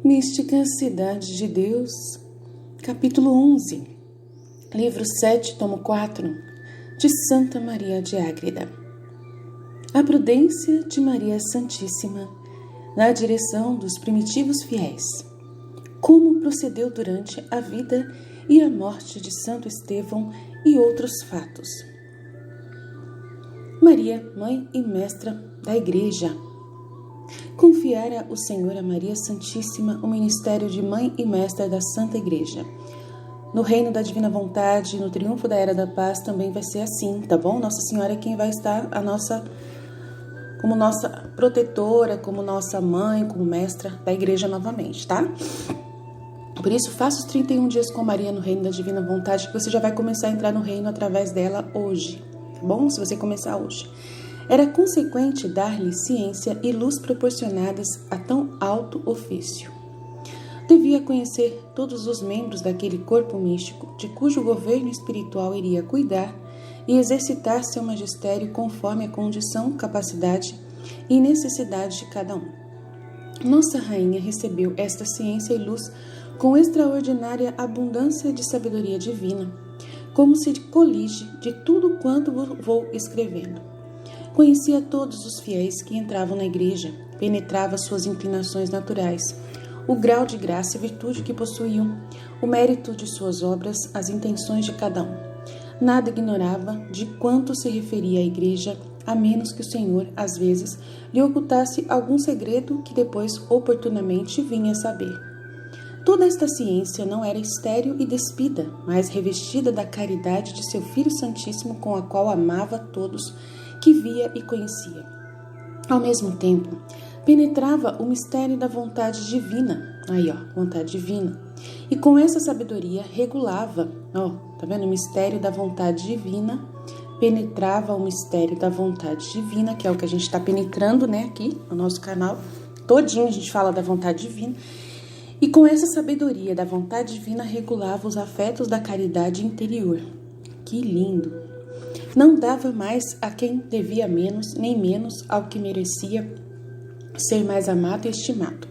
Mística Cidade de Deus, capítulo 11, livro 7, tomo 4, de Santa Maria de Ágreda. A prudência de Maria Santíssima na direção dos primitivos fiéis. Como procedeu durante a vida e a morte de Santo Estevão e outros fatos. Maria, mãe e mestra da Igreja, confiara o Senhor a Maria Santíssima o ministério de mãe e mestra da Santa Igreja. No reino da Divina Vontade, no triunfo da Era da Paz, também vai ser assim, tá bom? Nossa Senhora é quem vai estar como nossa protetora, como nossa mãe, como mestra da Igreja novamente, tá? Por isso, faça os 31 dias com Maria no reino da Divina Vontade, que você já vai começar a entrar no reino através dela hoje, tá bom? Se você começar hoje. Era consequente dar-lhe ciência e luz proporcionadas a tão alto ofício. Devia conhecer todos os membros daquele corpo místico, de cujo governo espiritual iria cuidar e exercitar seu magistério conforme a condição, capacidade e necessidade de cada um. Nossa Rainha recebeu esta ciência e luz com extraordinária abundância de sabedoria divina, como se colige de tudo quanto vou escrevendo. Conhecia todos os fiéis que entravam na igreja, penetrava suas inclinações naturais, o grau de graça e virtude que possuíam, o mérito de suas obras, as intenções de cada um. Nada ignorava de quanto se referia à igreja, a menos que o Senhor, às vezes, lhe ocultasse algum segredo que depois, oportunamente, vinha a saber. Toda esta ciência não era estéril e despida, mas revestida da caridade de seu Filho Santíssimo, com a qual amava todos que via e conhecia. Ao mesmo tempo, penetrava o mistério da vontade divina, vontade divina, e com essa sabedoria regulava, tá vendo? O mistério da vontade divina, penetrava o mistério da vontade divina, que é o que a gente está penetrando, né, aqui no nosso canal, todinho a gente fala da vontade divina, e com essa sabedoria da vontade divina regulava os afetos da caridade interior. Que lindo! Não dava mais a quem devia menos, nem menos ao que merecia ser mais amado e estimado.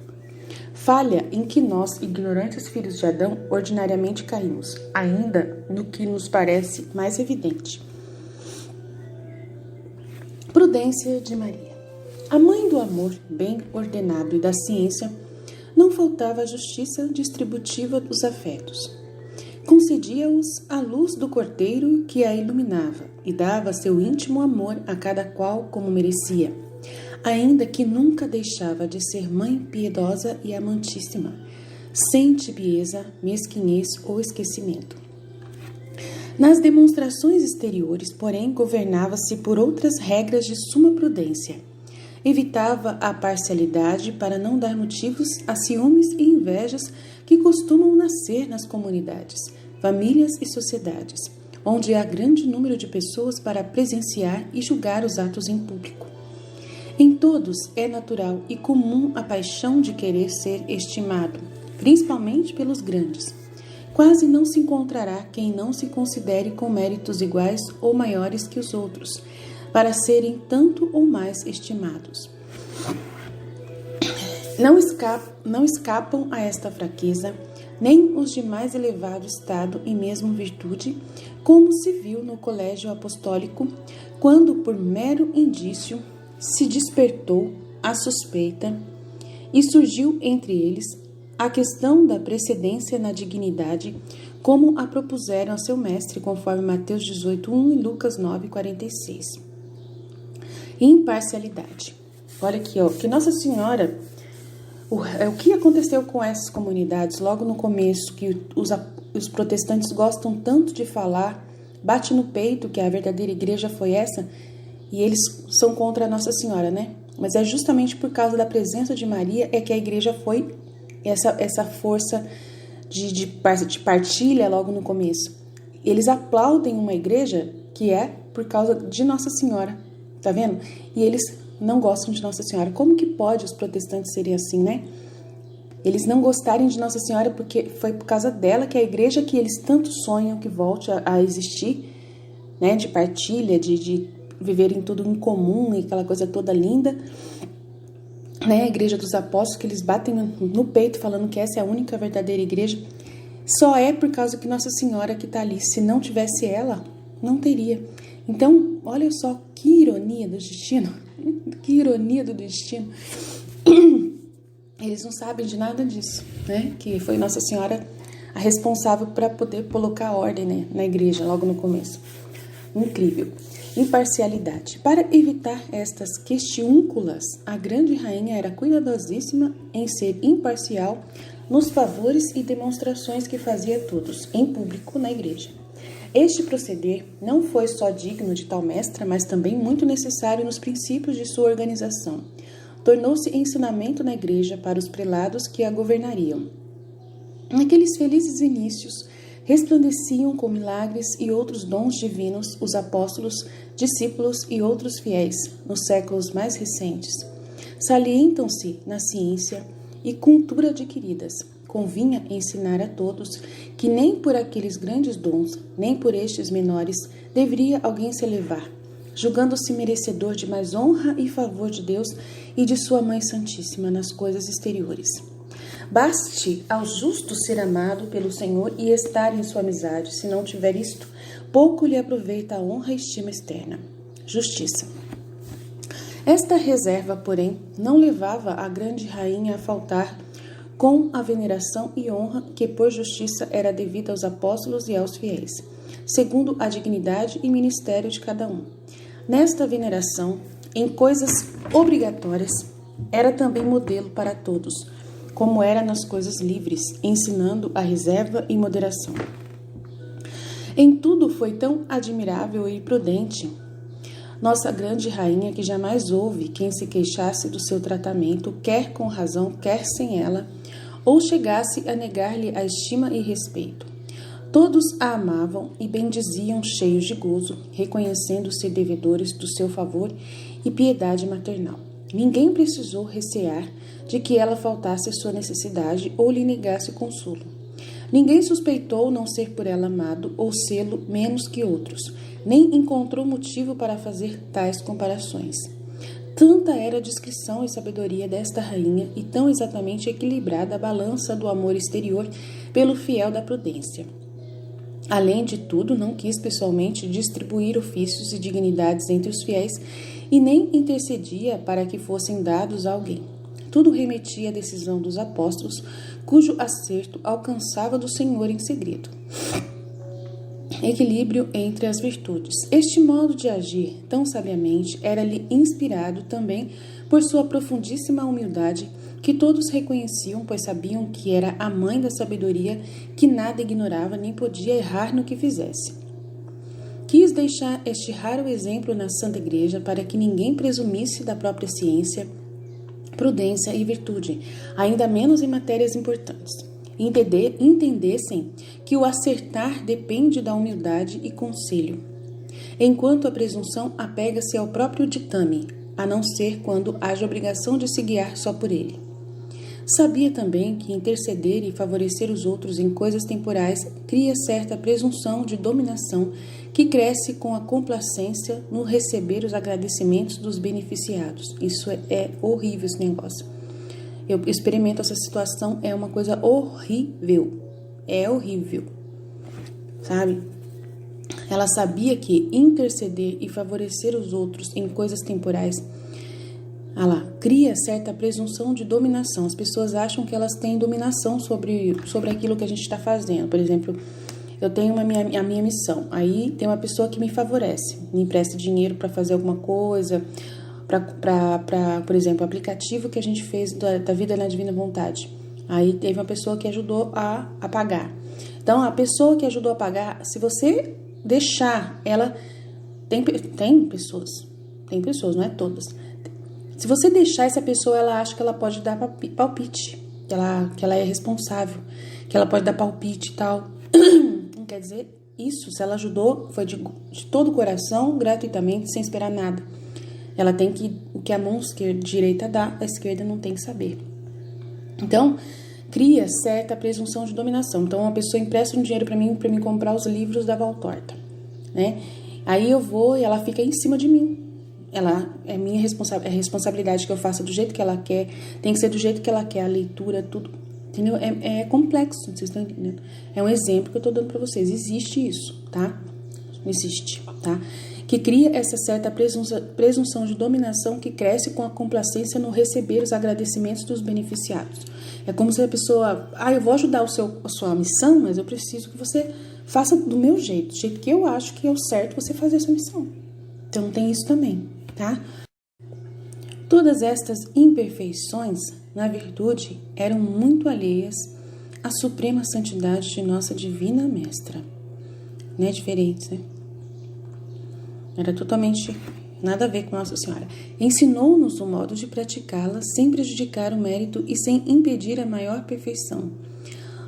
Falha em que nós, ignorantes filhos de Adão, ordinariamente caímos, ainda no que nos parece mais evidente. Prudência de Maria. A mãe do amor bem ordenado e da ciência, não faltava a justiça distributiva dos afetos. Concedia-os à luz do cordeiro que a iluminava e dava seu íntimo amor a cada qual como merecia, ainda que nunca deixava de ser mãe piedosa e amantíssima, sem tibieza, mesquinhez ou esquecimento. Nas demonstrações exteriores, porém, governava-se por outras regras de suma prudência. Evitava a parcialidade para não dar motivos a ciúmes e invejas que costumam nascer nas comunidades, famílias e sociedades, onde há grande número de pessoas para presenciar e julgar os atos em público. Em todos é natural e comum a paixão de querer ser estimado, principalmente pelos grandes. Quase não se encontrará quem não se considere com méritos iguais ou maiores que os outros, para serem tanto ou mais estimados. Não escapam a esta fraqueza nem os de mais elevado estado e mesmo virtude, como se viu no colégio apostólico, quando por mero indício se despertou a suspeita e surgiu entre eles a questão da precedência na dignidade, como a propuseram a seu mestre, conforme Mateus 18:1 e Lucas 9:46. Imparcialidade. Olha aqui, que Nossa Senhora, o que aconteceu com essas comunidades logo no começo, que os protestantes gostam tanto de falar, bate no peito que a verdadeira igreja foi essa, e eles são contra a Nossa Senhora, né? Mas é justamente por causa da presença de Maria é que a igreja foi essa força de partilha logo no começo. Eles aplaudem uma igreja que é por causa de Nossa Senhora. Tá vendo? E eles não gostam de Nossa Senhora. Como que pode os protestantes serem assim, né? Eles não gostarem de Nossa Senhora porque foi por causa dela que a igreja que eles tanto sonham que volte a existir, né? De partilha, de viverem tudo em comum e aquela coisa toda linda. né, a igreja dos apóstolos, que eles batem no peito falando que essa é a única verdadeira igreja, só é por causa que Nossa Senhora que está ali. Se não tivesse ela, não teria. Então, olha só que ironia do destino. Que ironia do destino. Eles não sabem de nada disso, né? Que foi Nossa Senhora a responsável para poder colocar ordem, né, na igreja, logo no começo. Incrível. Imparcialidade. Para evitar estas questiúnculas, a grande rainha era cuidadosíssima em ser imparcial nos favores e demonstrações que fazia a todos, em público, na igreja. Este proceder não foi só digno de tal mestra, mas também muito necessário nos princípios de sua organização. Tornou-se ensinamento na igreja para os prelados que a governariam. Naqueles felizes inícios, resplandeciam com milagres e outros dons divinos os apóstolos, discípulos e outros fiéis nos séculos mais recentes. Salientam-se na ciência e cultura adquiridas. Convinha ensinar a todos que nem por aqueles grandes dons, nem por estes menores, deveria alguém se elevar, julgando-se merecedor de mais honra e favor de Deus e de sua Mãe Santíssima nas coisas exteriores. Baste ao justo ser amado pelo Senhor e estar em sua amizade. Se não tiver isto, pouco lhe aproveita a honra e estima externa. Justiça. Esta reserva, porém, não levava a grande rainha a faltar com a veneração e honra que por justiça era devida aos apóstolos e aos fiéis, segundo a dignidade e ministério de cada um. Nesta veneração, em coisas obrigatórias, era também modelo para todos, como era nas coisas livres, ensinando a reserva e moderação. Em tudo foi tão admirável e prudente nossa grande rainha que jamais houve quem se queixasse do seu tratamento, quer com razão, quer sem ela, ou chegasse a negar-lhe a estima e respeito. Todos a amavam e bendiziam cheios de gozo, reconhecendo-se devedores do seu favor e piedade maternal. Ninguém precisou recear de que ela faltasse a sua necessidade ou lhe negasse consolo. Ninguém suspeitou não ser por ela amado ou sê-lo menos que outros, nem encontrou motivo para fazer tais comparações. Tanta era a discrição e sabedoria desta rainha e tão exatamente equilibrada a balança do amor exterior pelo fiel da prudência. Além de tudo, não quis pessoalmente distribuir ofícios e dignidades entre os fiéis e nem intercedia para que fossem dados a alguém. Tudo remetia à decisão dos apóstolos, cujo acerto alcançava do Senhor em segredo. Equilíbrio entre as virtudes. Este modo de agir tão sabiamente era-lhe inspirado também por sua profundíssima humildade, que todos reconheciam, pois sabiam que era a mãe da sabedoria, que nada ignorava nem podia errar no que fizesse. Quis deixar este raro exemplo na Santa Igreja para que ninguém presumisse da própria ciência, prudência e virtude, ainda menos em matérias importantes. Entendessem que o acertar depende da humildade e conselho, enquanto a presunção apega-se ao próprio ditame, a não ser quando haja obrigação de se guiar só por ele. Sabia também que interceder e favorecer os outros em coisas temporais cria certa presunção de dominação que cresce com a complacência no receber os agradecimentos dos beneficiados. Isso é horrível, esse negócio. Eu experimento essa situação, é uma coisa horrível. É horrível, sabe? Ela sabia que interceder e favorecer os outros em coisas temporais, cria certa presunção de dominação. As pessoas acham que elas têm dominação sobre aquilo que a gente está fazendo. Por exemplo, eu tenho a minha missão, aí tem uma pessoa que me favorece, me empresta dinheiro para fazer alguma coisa, por exemplo, o aplicativo que a gente fez da Vida na Divina Vontade. Aí teve uma pessoa que ajudou a pagar. Então, a pessoa que ajudou a pagar, se você deixar ela... Tem pessoas, não é todas. Se você deixar essa pessoa, ela acha que ela pode dar palpite, que ela é responsável, que ela pode dar palpite e tal. Não quer dizer isso. Se ela ajudou, foi de todo o coração, gratuitamente, sem esperar nada. Ela tem que... O que a mão direita dá, a esquerda não tem que saber. Então, cria certa presunção de dominação. Então, uma pessoa empresta um dinheiro para mim comprar os livros da Valtorta, né? Aí eu vou e ela fica em cima de mim. ela é minha responsabilidade que eu faça do jeito que ela quer, tem que ser do jeito que ela quer, a leitura, tudo, entendeu? É complexo, vocês estão entendendo? É um exemplo que eu tô dando para vocês, existe isso, tá? Existe, tá? Que cria essa certa presunção de dominação que cresce com a complacência no receber os agradecimentos dos beneficiados. É como se a pessoa, eu vou ajudar a sua missão, mas eu preciso que você faça do meu jeito, do jeito que eu acho que é o certo você fazer a sua missão. Então tem isso também, tá? Todas estas imperfeições, na virtude, eram muito alheias à suprema santidade de nossa divina mestra. Não é diferente, né? Era totalmente nada a ver com Nossa Senhora. Ensinou-nos o modo de praticá-la sem prejudicar o mérito e sem impedir a maior perfeição.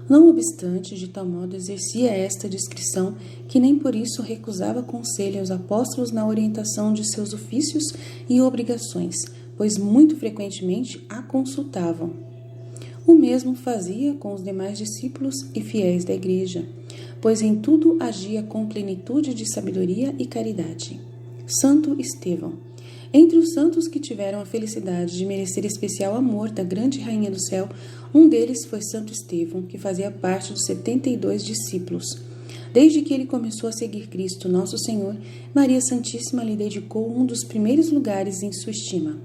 Não obstante, de tal modo exercia esta discrição que nem por isso recusava conselho aos apóstolos na orientação de seus ofícios e obrigações, pois muito frequentemente a consultavam. O mesmo fazia com os demais discípulos e fiéis da Igreja, pois em tudo agia com plenitude de sabedoria e caridade. Santo Estevão. Entre os santos que tiveram a felicidade de merecer especial amor da grande Rainha do Céu, um deles foi Santo Estevão, que fazia parte dos 72 discípulos. Desde que ele começou a seguir Cristo, nosso Senhor, Maria Santíssima lhe dedicou um dos primeiros lugares em sua estima.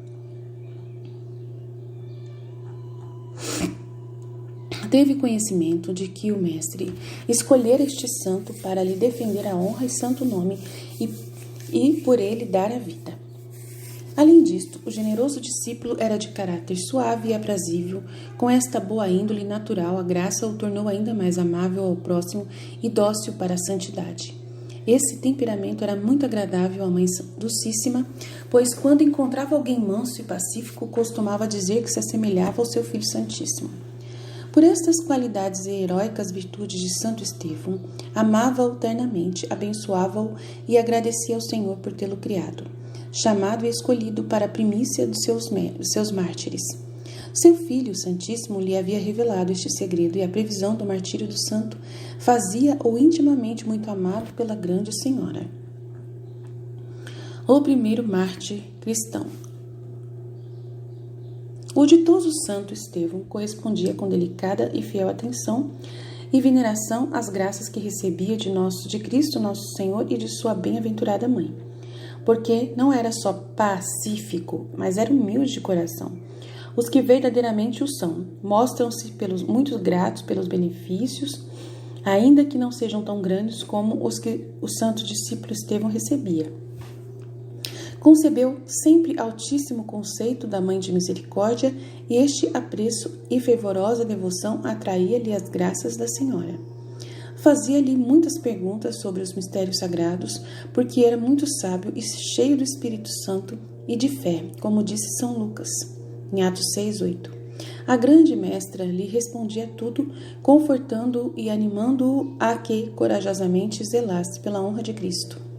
Teve conhecimento de que o Mestre escolhera este santo para lhe defender a honra e santo nome e por ele dar a vida. Além disto, o generoso discípulo era de caráter suave e aprazível. Com esta boa índole natural, a graça o tornou ainda mais amável ao próximo e dócil para a santidade. Esse temperamento era muito agradável à Mãe Dulcíssima, pois quando encontrava alguém manso e pacífico, costumava dizer que se assemelhava ao seu Filho Santíssimo. Por estas qualidades e heróicas virtudes de Santo Estevão, amava-o ternamente, abençoava-o e agradecia ao Senhor por tê-lo criado, chamado e escolhido para a primícia dos seus mártires. Seu Filho Santíssimo lhe havia revelado este segredo e a previsão do martírio do santo fazia-o intimamente muito amado pela grande Senhora. O primeiro mártir cristão. O ditoso Santo Estevão correspondia com delicada e fiel atenção e veneração às graças que recebia de Cristo nosso Senhor e de sua bem-aventurada Mãe, porque não era só pacífico, mas era humilde de coração. Os que verdadeiramente o são mostram-se muito gratos pelos benefícios, ainda que não sejam tão grandes como os que o santo discípulo Estevão recebia. Concebeu sempre altíssimo conceito da Mãe de Misericórdia e este apreço e fervorosa devoção atraía-lhe as graças da Senhora. Fazia-lhe muitas perguntas sobre os mistérios sagrados, porque era muito sábio e cheio do Espírito Santo e de fé, como disse São Lucas, em Atos 6:8. A grande mestra lhe respondia tudo, confortando-o e animando-o a que corajosamente zelasse pela honra de Cristo.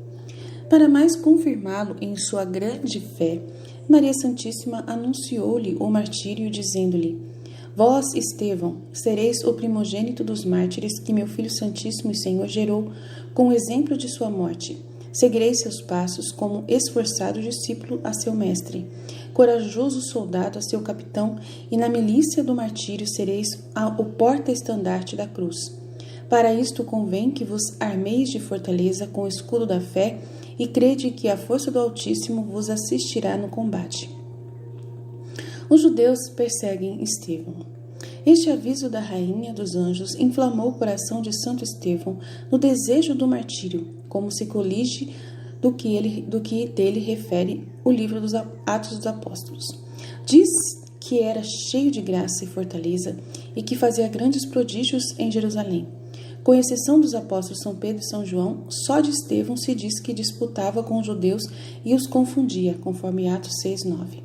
Para mais confirmá-lo em sua grande fé, Maria Santíssima anunciou-lhe o martírio, dizendo-lhe: Vós, Estevão, sereis o primogênito dos mártires que meu Filho Santíssimo e Senhor gerou com o exemplo de sua morte. Seguireis seus passos como esforçado discípulo a seu mestre, corajoso soldado a seu capitão, e na milícia do martírio sereis o porta-estandarte da cruz. Para isto convém que vos armeis de fortaleza com o escudo da fé e crede que a força do Altíssimo vos assistirá no combate. Os judeus perseguem Estevão. Este aviso da Rainha dos Anjos inflamou o coração de Santo Estevão no desejo do martírio, como se colige do que dele refere o livro dos Atos dos Apóstolos. Diz que era cheio de graça e fortaleza e que fazia grandes prodígios em Jerusalém. Com exceção dos apóstolos São Pedro e São João, só de Estevão se diz que disputava com os judeus e os confundia, conforme Atos 6:9.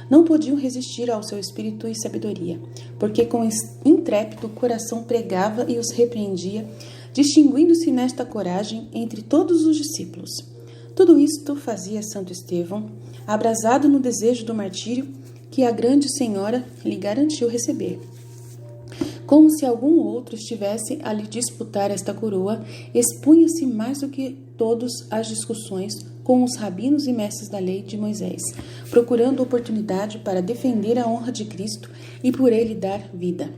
Não podiam resistir ao seu espírito e sabedoria, porque com intrépido coração pregava e os repreendia, distinguindo-se nesta coragem entre todos os discípulos. Tudo isto fazia Santo Estevão, abrasado no desejo do martírio que a grande Senhora lhe garantiu receber. Como se algum outro estivesse a lhe disputar esta coroa, expunha-se mais do que todos às discussões, com os rabinos e mestres da lei de Moisés, procurando oportunidade para defender a honra de Cristo e por ele dar vida.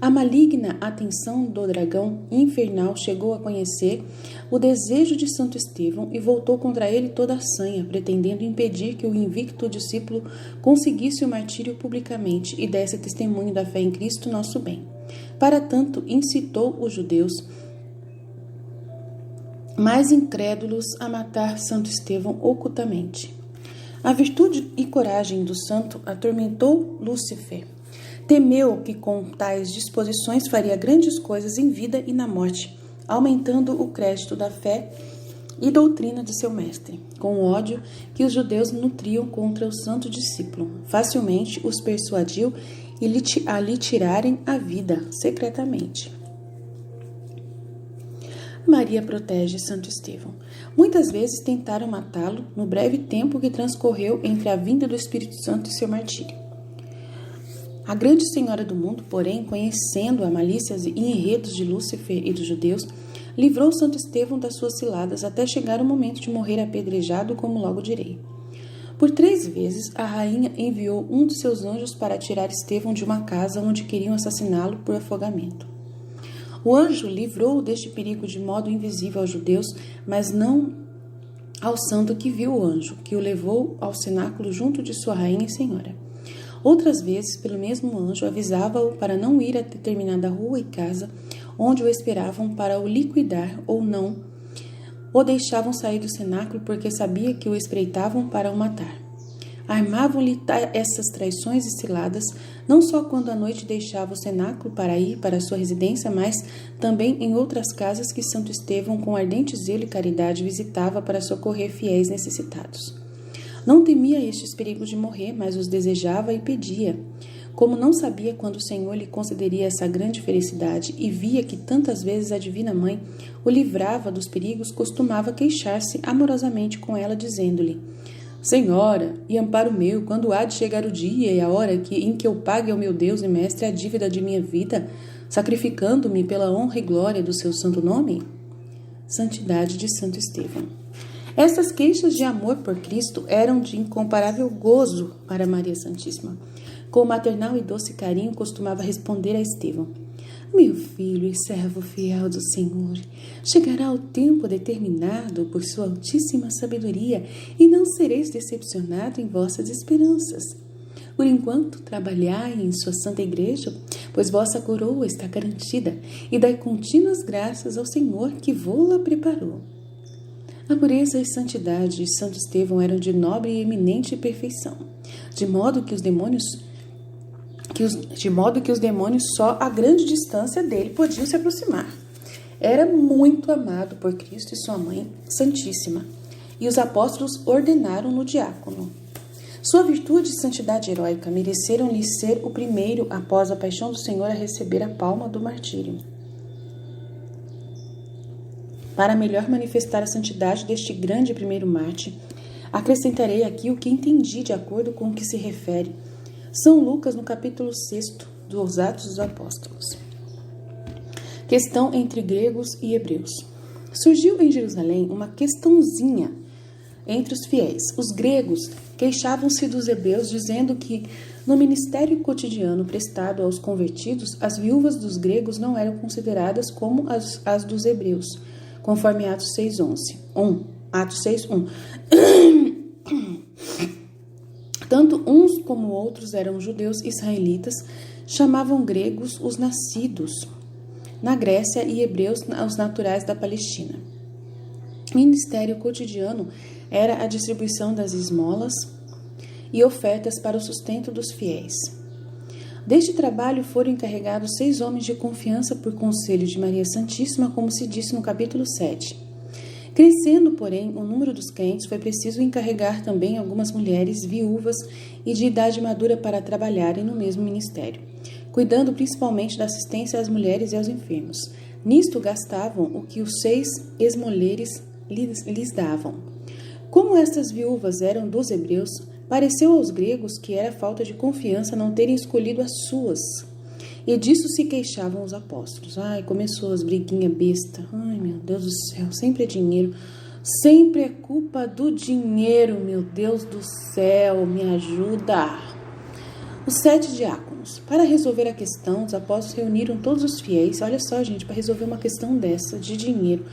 A maligna atenção do dragão infernal chegou a conhecer o desejo de Santo Estevão e voltou contra ele toda a sanha, pretendendo impedir que o invicto discípulo conseguisse o martírio publicamente e desse testemunho da fé em Cristo, nosso bem. Para tanto, incitou os judeus mais incrédulos a matar Santo Estevão ocultamente. A virtude e coragem do santo atormentou Lúcifer. Temeu que com tais disposições faria grandes coisas em vida e na morte, aumentando o crédito da fé e doutrina de seu mestre. Com o ódio que os judeus nutriam contra o santo discípulo, facilmente os persuadiu a lhe tirarem a vida secretamente. Maria protege Santo Estevão. Muitas vezes tentaram matá-lo no breve tempo que transcorreu entre a vinda do Espírito Santo e seu martírio. A grande senhora do mundo, porém, conhecendo a malícias e enredos de Lúcifer e dos judeus, livrou Santo Estevão das suas ciladas até chegar o momento de morrer apedrejado, como logo direi. Por 3 vezes, a rainha enviou um de seus anjos para tirar Estevão de uma casa onde queriam assassiná-lo por afogamento. O anjo livrou-o deste perigo de modo invisível aos judeus, mas não ao santo que viu o anjo, que o levou ao cenáculo junto de sua rainha e senhora. Outras vezes, pelo mesmo anjo, avisava-o para não ir a determinada rua e casa, onde o esperavam para o liquidar ou não, o deixavam sair do cenáculo porque sabia que o espreitavam para o matar. Armavam-lhe essas traições e ciladas, não só quando à noite deixava o cenáculo para ir para sua residência, mas também em outras casas que Santo Estevão, com ardente zelo e caridade, visitava para socorrer fiéis necessitados. Não temia estes perigos de morrer, mas os desejava e pedia. Como não sabia quando o Senhor lhe concederia essa grande felicidade e via que tantas vezes a Divina Mãe o livrava dos perigos, costumava queixar-se amorosamente com ela, dizendo-lhe: Senhora, e amparo meu, quando há de chegar o dia e a hora em que eu pague ao meu Deus e Mestre a dívida de minha vida, sacrificando-me pela honra e glória do seu santo nome? Santidade de Santo Estevão. Essas queixas de amor por Cristo eram de incomparável gozo para Maria Santíssima. Com maternal e doce carinho, costumava responder a Estevão: Meu filho e servo fiel do Senhor, chegará o tempo determinado por sua altíssima sabedoria e não sereis decepcionado em vossas esperanças. Por enquanto, trabalhai em sua santa igreja, pois vossa coroa está garantida, e dai contínuas graças ao Senhor que vô-la preparou. A pureza e santidade de Santo Estevão eram de nobre e eminente perfeição, de modo que os demônios só a grande distância dele podiam se aproximar. Era muito amado por Cristo e sua Mãe Santíssima, e os apóstolos ordenaram-no diácono. Sua virtude e santidade heróica mereceram-lhe ser o primeiro, após a paixão do Senhor, a receber a palma do martírio. Para melhor manifestar a santidade deste grande primeiro mártir, acrescentarei aqui o que entendi de acordo com o que se refere São Lucas no capítulo 6 dos Atos dos Apóstolos. Questão entre gregos e hebreus. Surgiu em Jerusalém uma questãozinha entre os fiéis. Os gregos queixavam-se dos hebreus, dizendo que no ministério cotidiano prestado aos convertidos, as viúvas dos gregos não eram consideradas como as dos hebreus, conforme Atos 6:11. Atos 6:1. Tanto uns como outros eram judeus israelitas, chamavam gregos os nascidos na Grécia e hebreus os naturais da Palestina. Ministério cotidiano era a distribuição das esmolas e ofertas para o sustento dos fiéis. Deste trabalho foram encarregados 6 homens de confiança por conselho de Maria Santíssima, como se disse no capítulo 7. Crescendo, porém, o número dos crentes, foi preciso encarregar também algumas mulheres viúvas e de idade madura para trabalharem no mesmo ministério, cuidando principalmente da assistência às mulheres e aos enfermos. Nisto gastavam o que os 6 esmoleres lhes davam. Como estas viúvas eram dos hebreus, pareceu aos gregos que era falta de confiança não terem escolhido as suas. E disso se queixavam os apóstolos. Começou as briguinhas besta. Meu Deus do céu, sempre é dinheiro. Sempre é culpa do dinheiro, meu Deus do céu, me ajuda. Os 7 diáconos. Para resolver a questão, os apóstolos reuniram todos os fiéis. Olha só, gente, para resolver uma questão dessa, de dinheiro.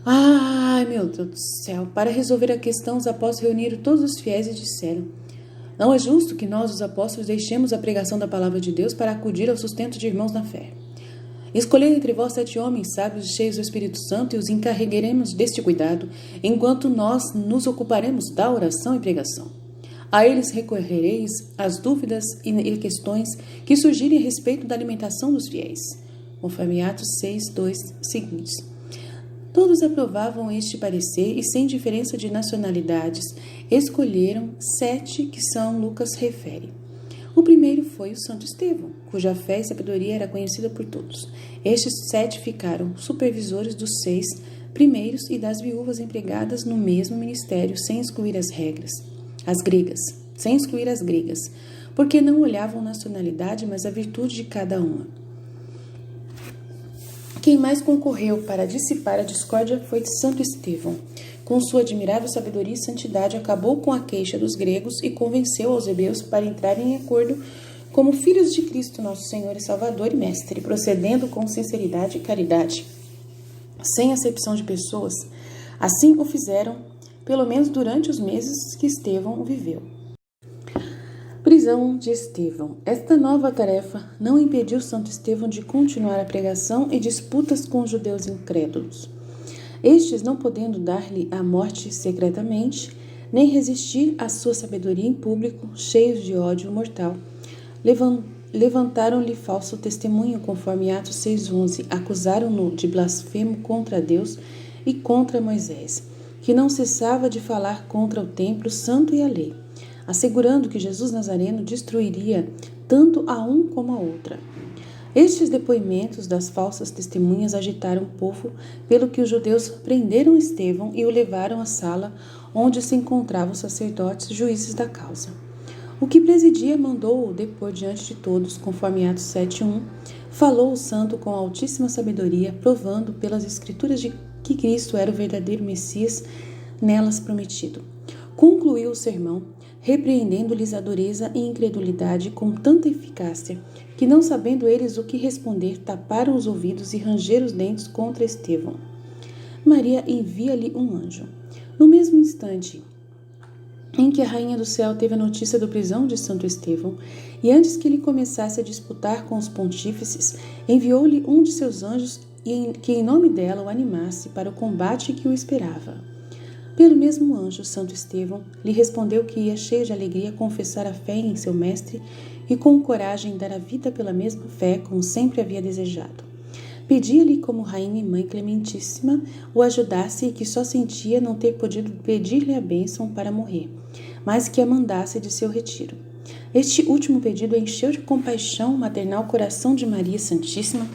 Ai, meu Deus do céu. Para resolver a questão, os apóstolos reuniram todos os fiéis e disseram: não é justo que nós, os apóstolos, deixemos a pregação da palavra de Deus para acudir ao sustento de irmãos na fé. Escolhei entre vós 7 homens sábios e cheios do Espírito Santo e os encarregaremos deste cuidado, enquanto nós nos ocuparemos da oração e pregação. A eles recorrereis as dúvidas e questões que surgirem a respeito da alimentação dos fiéis, conforme Atos 6, 2 seguintes. Todos aprovavam este parecer e, sem diferença de nacionalidades, escolheram 7 que São Lucas refere. O primeiro foi o Santo Estevão, cuja fé e sabedoria era conhecida por todos. Estes 7 ficaram supervisores dos 6 primeiros e das viúvas empregadas no mesmo ministério, sem excluir as gregas, porque não olhavam nacionalidade, mas a virtude de cada uma. Quem mais concorreu para dissipar a discórdia foi Santo Estevão. Com sua admirável sabedoria e santidade, acabou com a queixa dos gregos e convenceu aos hebreus para entrarem em acordo como filhos de Cristo, nosso Senhor e Salvador e Mestre, procedendo com sinceridade e caridade, sem acepção de pessoas. Assim o fizeram, pelo menos durante os meses que Estevão viveu. Prisão de Estevão. Esta nova tarefa não impediu Santo Estevão de continuar a pregação e disputas com os judeus incrédulos. Estes, não podendo dar-lhe a morte secretamente, nem resistir à sua sabedoria em público, cheios de ódio mortal, levantaram-lhe falso testemunho, conforme Atos 6,11, acusaram-no de blasfemo contra Deus e contra Moisés, que não cessava de falar contra o templo santo e a lei, assegurando que Jesus Nazareno destruiria tanto a um como a outra. Estes depoimentos das falsas testemunhas agitaram o povo, pelo que os judeus prenderam Estevão e o levaram à sala onde se encontravam os sacerdotes juízes da causa. O que presidia mandou-o depor diante de todos, conforme Atos 7:1. Falou o santo com altíssima sabedoria, provando pelas escrituras de que Cristo era o verdadeiro Messias nelas prometido. Concluiu o sermão, repreendendo-lhes a dureza e incredulidade com tanta eficácia, que, não sabendo eles o que responder, taparam os ouvidos e rangeram os dentes contra Estevão. Maria envia-lhe um anjo. No mesmo instante em que a rainha do céu teve a notícia da prisão de Santo Estevão, e antes que ele começasse a disputar com os pontífices, enviou-lhe um de seus anjos que em nome dela o animasse para o combate que o esperava. Pelo mesmo anjo, Santo Estevão lhe respondeu que ia cheio de alegria confessar a fé em seu mestre e com coragem dar a vida pela mesma fé, como sempre havia desejado. Pedia-lhe, como rainha e mãe clementíssima, o ajudasse e que só sentia não ter podido pedir-lhe a bênção para morrer, mas que a mandasse de seu retiro. Este último pedido encheu de compaixão o maternal coração de Maria Santíssima.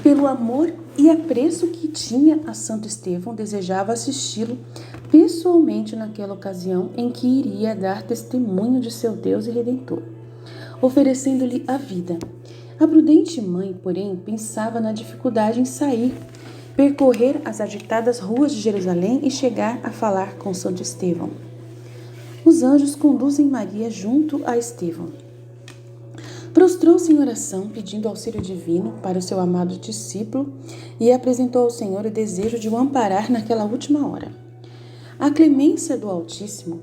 Pelo amor e apreço que tinha a Santo Estevão, desejava assisti-lo pessoalmente naquela ocasião em que iria dar testemunho de seu Deus e Redentor, oferecendo-lhe a vida. A prudente mãe, porém, pensava na dificuldade em sair, percorrer as agitadas ruas de Jerusalém e chegar a falar com Santo Estevão. Os anjos conduzem Maria junto a Estevão. Prostrou-se em oração, pedindo auxílio divino para o seu amado discípulo e apresentou ao Senhor o desejo de o amparar naquela última hora. A clemência do Altíssimo,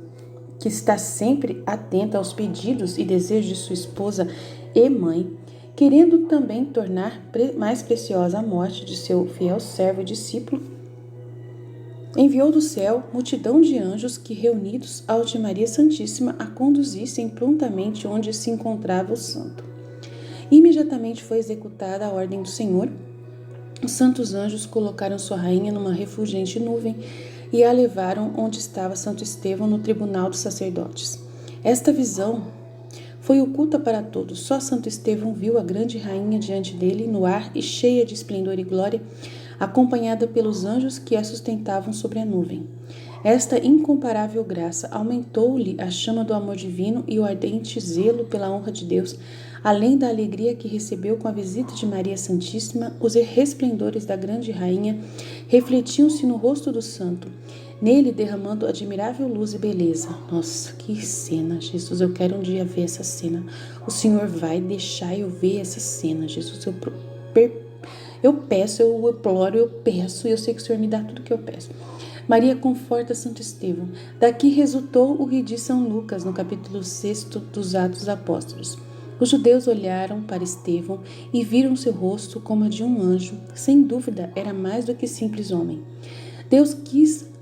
que está sempre atenta aos pedidos e desejos de sua esposa e mãe, querendo também tornar mais preciosa a morte de seu fiel servo e discípulo, enviou do céu multidão de anjos que, reunidos ao de Maria Santíssima, a conduzissem prontamente onde se encontrava o santo. Imediatamente foi executada a ordem do Senhor. Os santos anjos colocaram sua rainha numa refulgente nuvem e a levaram onde estava Santo Estevão, no tribunal dos sacerdotes. Esta visão foi oculta para todos. Só Santo Estevão viu a grande rainha diante dele, no ar e cheia de esplendor e glória, acompanhada pelos anjos que a sustentavam sobre a nuvem. Esta incomparável graça aumentou-lhe a chama do amor divino e o ardente zelo pela honra de Deus, Além da alegria que recebeu com a visita de Maria Santíssima, os resplendores da grande rainha refletiam-se no rosto do santo, nele derramando admirável luz e beleza. Nossa, que cena, Jesus, eu quero um dia ver essa cena. O Senhor vai deixar eu ver essa cena, Jesus. Eu peço, eu imploro, eu peço, e eu sei que o Senhor me dá tudo que eu peço. Maria conforta Santo Estevão. Daqui resultou o que diz São Lucas, no capítulo 6 dos Atos dos Apóstolos. Os judeus olharam para Estevão e viram seu rosto como a de um anjo. Sem dúvida, era mais do que simples homem. Deus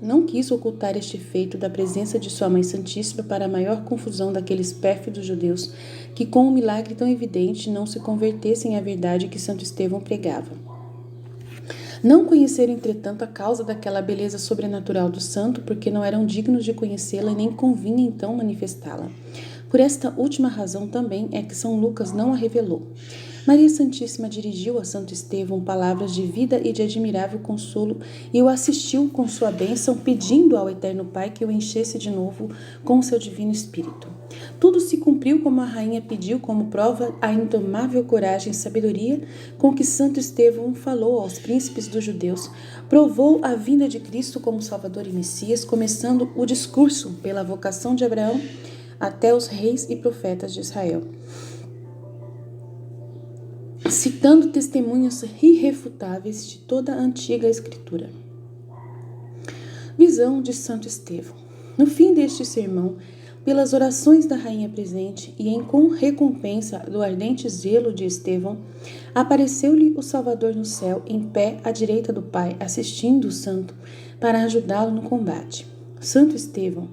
não quis ocultar este feito da presença de sua Mãe Santíssima para a maior confusão daqueles pérfidos judeus que, com um milagre tão evidente, não se convertessem à verdade que Santo Estevão pregava. Não conheceram, entretanto, a causa daquela beleza sobrenatural do santo, porque não eram dignos de conhecê-la e nem convinha então manifestá-la. Por esta última razão também é que São Lucas não a revelou. Maria Santíssima dirigiu a Santo Estevão palavras de vida e de admirável consolo e o assistiu com sua bênção, pedindo ao Eterno Pai que o enchesse de novo com o seu divino Espírito. Tudo se cumpriu como a rainha pediu, como prova a indomável coragem e sabedoria com que Santo Estevão falou aos príncipes dos judeus, provou a vinda de Cristo como Salvador e Messias, começando o discurso pela vocação de Abraão até os reis e profetas de Israel, citando testemunhos irrefutáveis de toda a antiga Escritura. Visão de Santo Estevão. No fim deste sermão, pelas orações da rainha presente e em recompensa do ardente zelo de Estevão, apareceu-lhe o Salvador no céu, em pé à direita do Pai, assistindo o santo para ajudá-lo no combate. Santo Estevão,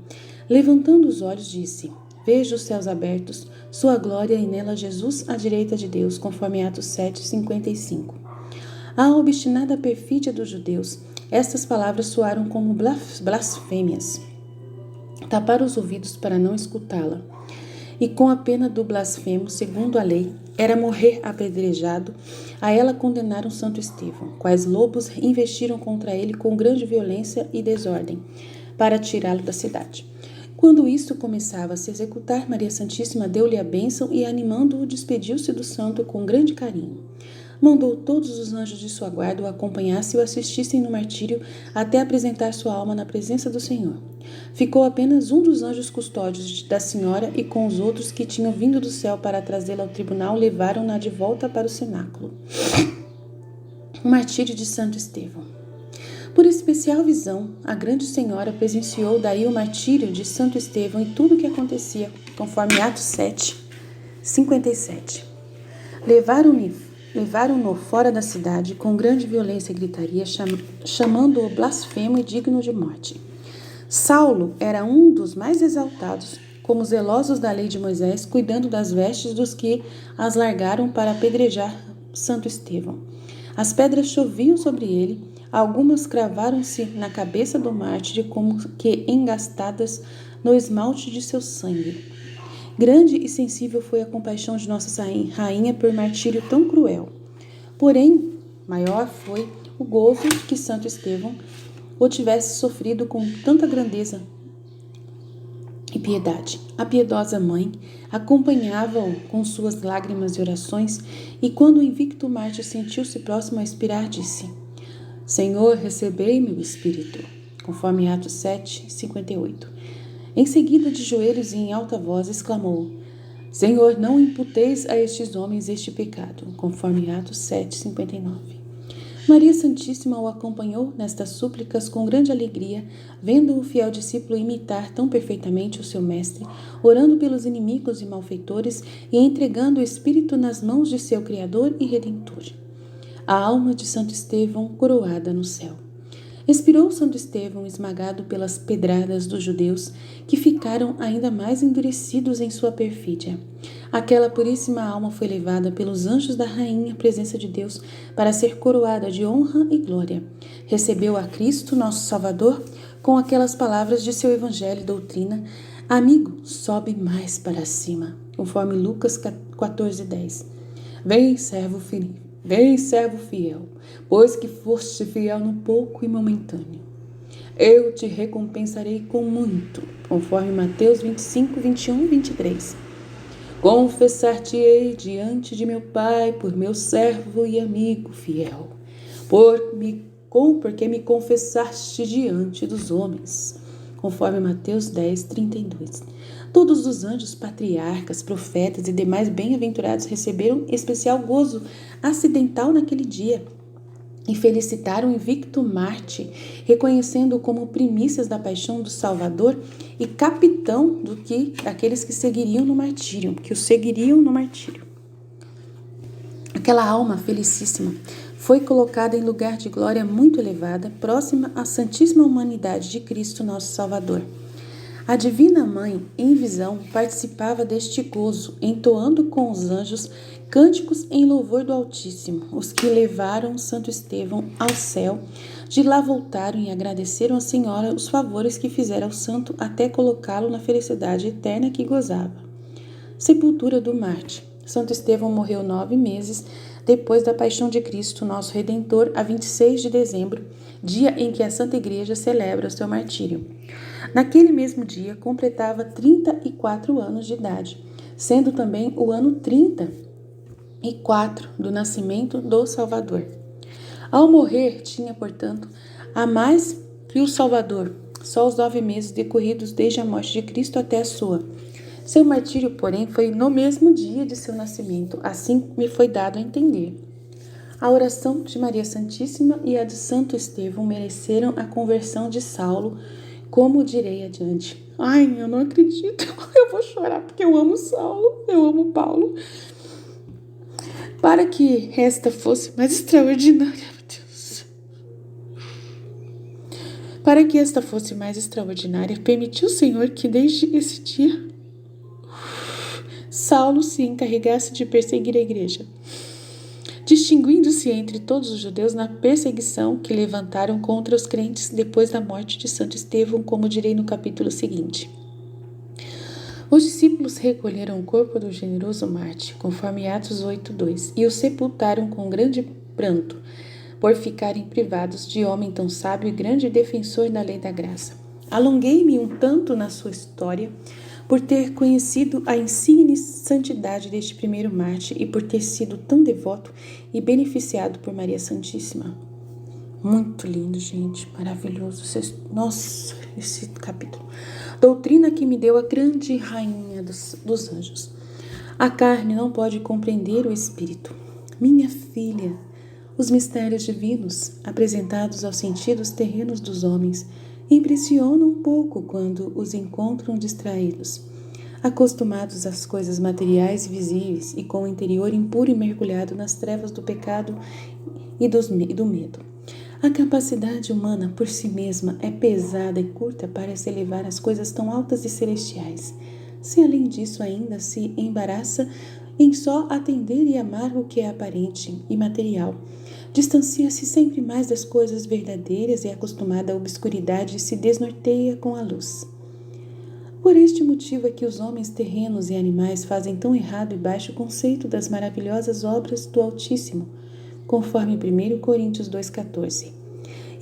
levantando os olhos, disse: Vejo os céus abertos, sua glória e nela Jesus à direita de Deus, conforme Atos 7:55. À obstinada perfídia dos judeus, estas palavras soaram como blasfêmias. Taparam os ouvidos para não escutá-la. E com a pena do blasfemo, segundo a lei, era morrer apedrejado, a ela condenaram Santo Estevão, quais lobos investiram contra ele com grande violência e desordem, para tirá-lo da cidade. Quando isto começava a se executar, Maria Santíssima deu-lhe a bênção e, animando-o, despediu-se do santo com grande carinho. Mandou todos os anjos de sua guarda o acompanhassem e o assistissem no martírio até apresentar sua alma na presença do Senhor. Ficou apenas um dos anjos custódios da senhora e com os outros que tinham vindo do céu para trazê-la ao tribunal, levaram-na de volta para o cenáculo. O martírio de Santo Estevão. Por especial visão, a grande senhora presenciou daí o martírio de Santo Estevão e tudo o que acontecia, conforme Atos 7:57. Levaram-no fora da cidade com grande violência e gritaria, chamando-o blasfemo e digno de morte. Saulo era um dos mais exaltados, como zelosos da lei de Moisés, cuidando das vestes dos que as largaram para apedrejar Santo Estevão. As pedras choviam sobre ele, algumas cravaram-se na cabeça do mártir como que engastadas no esmalte de seu sangue. Grande e sensível foi a compaixão de Nossa Rainha por martírio tão cruel. Porém, maior foi o gozo que Santo Estevão o tivesse sofrido com tanta grandeza e piedade. A piedosa mãe acompanhava-o com suas lágrimas e orações, e quando o invicto mártir sentiu-se próximo a expirar, disse: Senhor, recebei meu espírito, conforme Atos 7:58. Em seguida, de joelhos e em alta voz, exclamou: Senhor, não imputeis a estes homens este pecado, conforme Atos 7:59. Maria Santíssima o acompanhou nestas súplicas com grande alegria, vendo o fiel discípulo imitar tão perfeitamente o seu mestre, orando pelos inimigos e malfeitores e entregando o espírito nas mãos de seu Criador e Redentor. A alma de Santo Estevão coroada no céu. Expirou Santo Estevão esmagado pelas pedradas dos judeus, que ficaram ainda mais endurecidos em sua perfídia. Aquela puríssima alma foi levada pelos anjos da rainha à presença de Deus para ser coroada de honra e glória. Recebeu a Cristo, nosso Salvador, com aquelas palavras de seu evangelho e doutrina: Amigo, sobe mais para cima, conforme Lucas 14:10. Vem, servo fiel, pois que foste fiel no pouco e momentâneo. Eu te recompensarei com muito, conforme Mateus 25, 21 e 23. Confessar-te-ei diante de meu Pai por meu servo e amigo fiel, porque me confessaste diante dos homens. Conforme Mateus 10, 32. Todos os anjos, patriarcas, profetas e demais bem-aventurados receberam especial gozo acidental naquele dia e felicitaram o invicto Marte, reconhecendo-o como primícias da paixão do Salvador e capitão daqueles que o seguiriam no martírio. Aquela alma felicíssima foi colocada em lugar de glória muito elevada, próxima à santíssima humanidade de Cristo, nosso Salvador. A Divina Mãe, em visão, participava deste gozo, entoando com os anjos cânticos em louvor do Altíssimo. Os que levaram Santo Estevão ao céu, de lá voltaram e agradeceram à Senhora os favores que fizera ao santo até colocá-lo na felicidade eterna que gozava. Sepultura do Marte. Santo Estevão morreu 9 meses depois da paixão de Cristo, nosso Redentor, a 26 de dezembro, dia em que a Santa Igreja celebra o seu martírio. Naquele mesmo dia, completava 34 anos de idade, sendo também o ano 34 do nascimento do Salvador. Ao morrer, tinha, portanto, a mais que o Salvador, só os 9 meses decorridos desde a morte de Cristo até a sua. Seu martírio, porém, foi no mesmo dia de seu nascimento, assim me foi dado a entender. A oração de Maria Santíssima e a de Santo Estevão mereceram a conversão de Saulo, como direi adiante. Ai, eu não acredito, eu vou chorar porque eu amo Saulo, eu amo Paulo. Para que esta fosse mais extraordinária, meu Deus. Para que esta fosse mais extraordinária, permitiu o Senhor que desde esse dia Saulo se encarregasse de perseguir a igreja, distinguindo-se entre todos os judeus na perseguição que levantaram contra os crentes depois da morte de Santo Estevão, como direi no capítulo seguinte. Os discípulos recolheram o corpo do generoso Marte, conforme Atos 8:2, e o sepultaram com grande pranto, por ficarem privados de homem tão sábio e grande defensor da lei da graça. Alonguei-me um tanto na sua história, por ter conhecido a insigne santidade deste primeiro Marte e por ter sido tão devoto e beneficiado por Maria Santíssima. Muito lindo, gente, maravilhoso. Nossa, esse capítulo. Doutrina que me deu a grande rainha dos anjos. A carne não pode compreender o espírito. Minha filha, os mistérios divinos, apresentados aos sentidos terrenos dos homens, impressionam um pouco quando os encontram distraídos, acostumados às coisas materiais e visíveis e com o interior impuro e mergulhado nas trevas do pecado e do medo. A capacidade humana por si mesma é pesada e curta para se elevar às coisas tão altas e celestiais. Se além disso ainda se embaraça em só atender e amar o que é aparente e material, distancia-se sempre mais das coisas verdadeiras e, acostumada à obscuridade, se desnorteia com a luz. Por este motivo é que os homens terrenos e animais fazem tão errado e baixo conceito das maravilhosas obras do Altíssimo, conforme 1 Coríntios 2,14,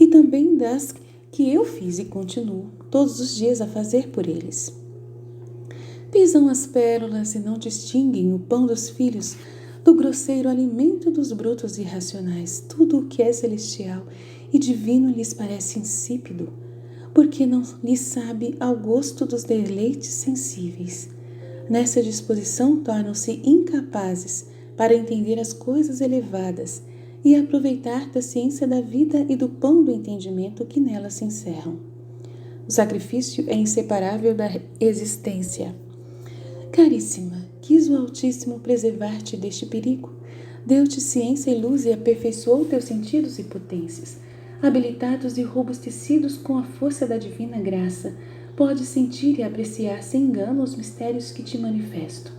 e também das que eu fiz e continuo todos os dias a fazer por eles. Pisam as pérolas e não distinguem o pão dos filhos do grosseiro alimento dos brutos irracionais. Tudo o que é celestial e divino lhes parece insípido, porque não lhes sabe ao gosto dos deleites sensíveis. Nessa disposição tornam-se incapazes para entender as coisas elevadas e aproveitar da ciência da vida e do pão do entendimento que nelas se encerram. O sacrifício é inseparável da existência. Caríssima, quis o Altíssimo preservar-te deste perigo. Deu-te ciência e luz e aperfeiçoou teus sentidos e potências. Habilitados e robustecidos com a força da divina graça, podes sentir e apreciar sem engano os mistérios que te manifesto.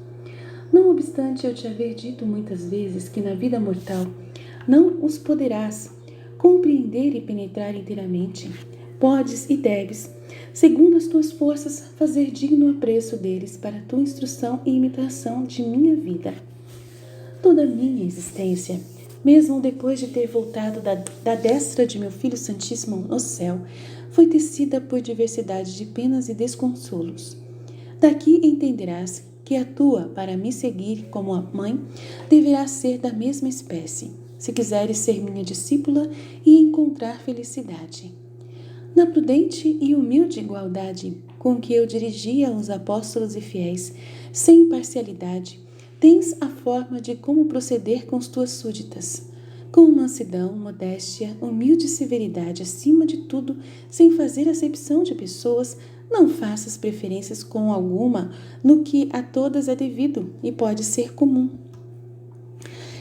Não obstante eu te haver dito muitas vezes que na vida mortal não os poderás compreender e penetrar inteiramente, podes e deves, segundo as tuas forças, fazer digno apreço deles para tua instrução e imitação de minha vida. Toda a minha existência, mesmo depois de ter voltado da destra de meu Filho Santíssimo no céu, foi tecida por diversidade de penas e desconsolos. Daqui entenderás que atua para me seguir como a mãe deverá ser da mesma espécie, se quiseres ser minha discípula e encontrar felicidade. Na prudente e humilde igualdade com que eu dirigia os apóstolos e fiéis, sem parcialidade, tens a forma de como proceder com as tuas súditas. Com mansidão, modéstia, humilde severidade, acima de tudo, sem fazer acepção de pessoas, não faças preferências com alguma no que a todas é devido e pode ser comum.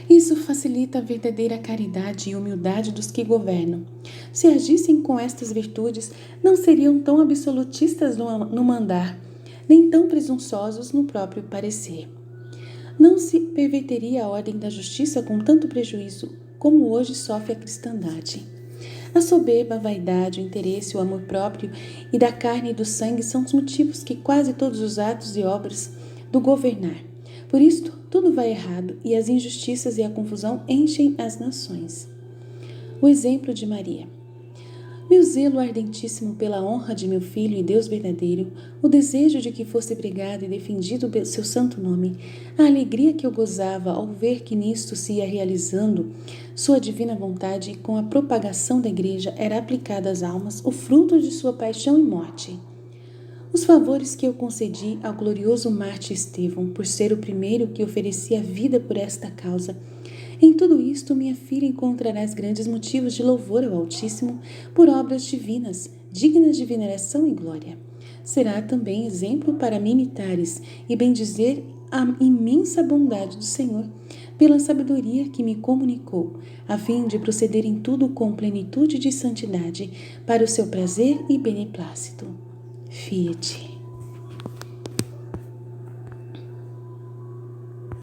Isso facilita a verdadeira caridade e humildade dos que governam. Se agissem com estas virtudes, não seriam tão absolutistas no mandar, nem tão presunçosos no próprio parecer. Não se perverteria a ordem da justiça com tanto prejuízo como hoje sofre a cristandade. A soberba, a vaidade, o interesse, o amor próprio e da carne e do sangue são os motivos que quase todos os atos e obras do governar. Por isto, tudo vai errado e as injustiças e a confusão enchem as nações. O exemplo de Maria. Meu zelo ardentíssimo pela honra de meu Filho e Deus verdadeiro, o desejo de que fosse pregado e defendido o seu santo nome, a alegria que eu gozava ao ver que nisto se ia realizando sua divina vontade com a propagação da Igreja era aplicada às almas o fruto de sua paixão e morte. Os favores que eu concedi ao glorioso mártir Estevão, por ser o primeiro que oferecia a vida por esta causa. Em tudo isto, minha filha, encontrarás grandes motivos de louvor ao Altíssimo por obras divinas, dignas de veneração e glória. Será também exemplo para me imitares e bendizer a imensa bondade do Senhor, pela sabedoria que me comunicou, a fim de proceder em tudo com plenitude de santidade, para o seu prazer e beneplácito. Fiat.